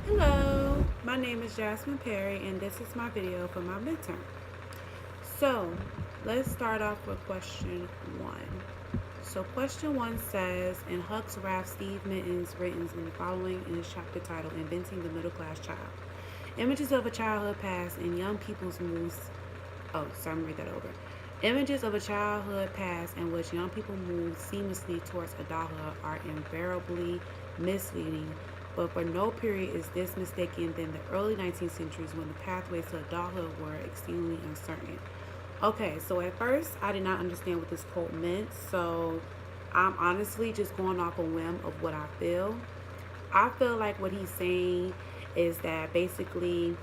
Hello, my name is Jasmine Perry, and this is my video for my midterm. So, let's start off with question one. So, question one says, in Huck's rap, Steve Mittens written in the following in his chapter titled Inventing the Middle Class Child. Images of a childhood past and young people's moves. Oh, sorry, I'm gonna read that over. Images of a childhood past in which young people move seamlessly towards adulthood are invariably misleading, but for no period is this mistaken than the early 19th centuries when the pathways to adulthood were exceedingly uncertain. Okay, so at first I did not understand what this quote meant, so I'm honestly just going off a whim of what I feel. I feel like what he's saying is that basically,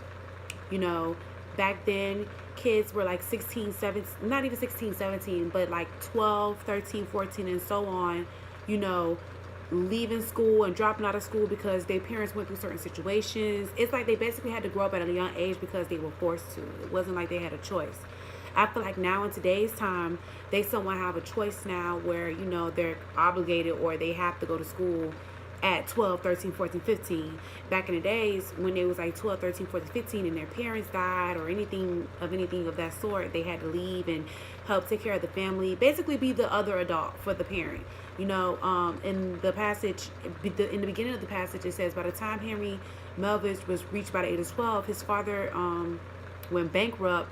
you know, back then kids were like 16, 17, not even 16, 17, but like 12, 13, 14, and so on, you know, leaving school and dropping out of school because their parents went through certain situations. It's like they basically had to grow up at a young age because they were forced to. It wasn't like they had a choice. I feel like now in today's time, they somewhat have a choice now where, they're obligated or they have to go to school at 12, 13, 14, 15. Back in the days when they was like 12, 13, 14, 15 and their parents died or anything of that sort, they had to leave and help take care of the family, basically be the other adult for the parent. In the passage, in the beginning of the passage, it says, by the time Henry Melville was reached by the age of 12, his father went bankrupt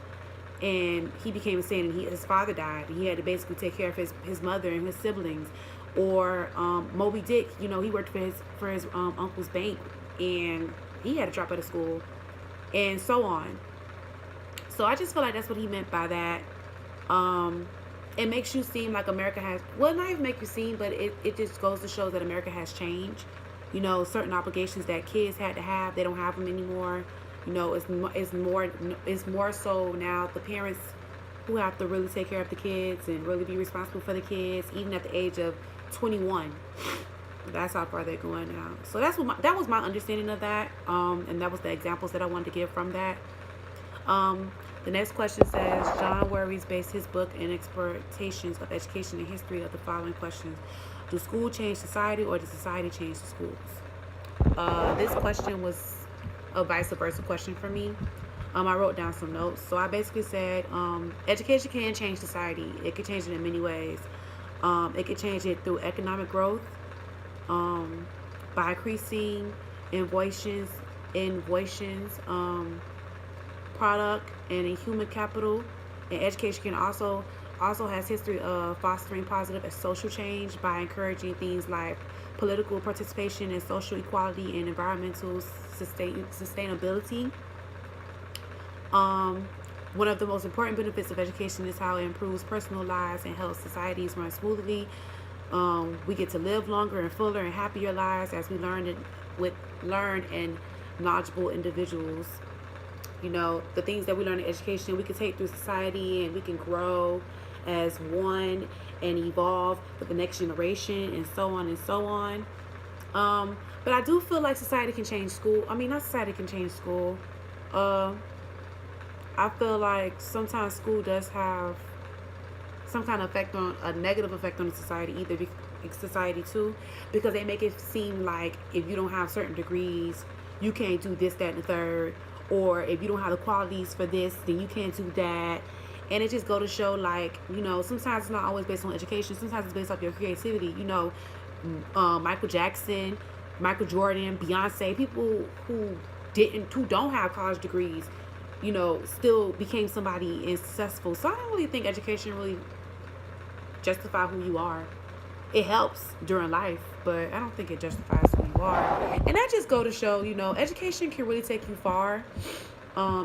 and he became insane, and his father died, and he had to basically take care of his mother and his siblings. Or Moby Dick, he worked for his uncle's bank, and he had to drop out of school, and so on. So I just feel like that's what he meant by that. It makes you seem like America has, well, not even make you seem, but it just goes to show that America has changed. Certain obligations that kids had to have, they don't have them anymore. It's more so now the parents who have to really take care of the kids and really be responsible for the kids, even at the age of 21. That's how far they're going now. So that was my understanding of that, and that was the examples that I wanted to give from that. The next question says, John Worries based his book and explorations of education and history of the following questions: do schools change society, or does society change the schools? This question was a vice versa question for me. I wrote down some notes. So I basically said, education can change society. It can change it in many ways. It can change it through economic growth, by increasing invoices, product, and in human capital. And education can also has history of fostering positive and social change by encouraging things like political participation and social equality and environmental sustainability. One of the most important benefits of education is how it improves personal lives and helps societies run smoothly. We get to live longer and fuller and happier lives as we learn and knowledgeable individuals. The things that we learn in education, we can take through society, and we can grow as one and evolve with the next generation, and so on and so on. But I do feel like society can change school. I mean, not society can change school. I feel like sometimes school does have some kind of a negative effect on the society too, because they make it seem like if you don't have certain degrees, you can't do this, that, and the third, or if you don't have the qualities for this, then you can't do that. And it just go to show, like, sometimes it's not always based on education. Sometimes it's based off your creativity. Michael Jackson, Michael Jordan, Beyonce, people who don't have college degrees, still became somebody and successful. So I don't really think education really justify who you are. It helps during life, but I don't think it justifies who you are. And that just go to show, education can really take you far.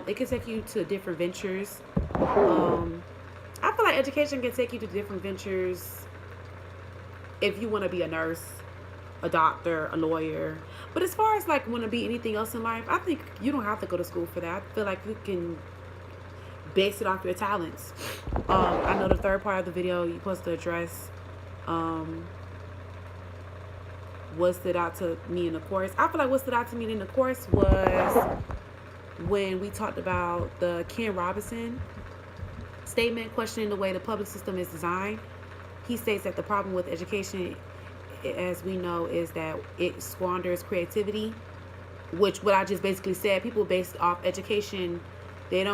It can take you to different ventures. I feel like education can take you to different ventures if you want to be a nurse, a doctor, a lawyer. But as far as like want to be anything else in life, I think you don't have to go to school for that. I feel like you can base it off your talents. I know the third part of the video you're supposed to address what stood out to me in the course. I feel like what stood out to me in the course was when we talked about the Ken Robinson statement questioning the way the public system is designed. He states that the problem with education, as we know, is that it squanders creativity. which what I just basically said, people based off education, they don't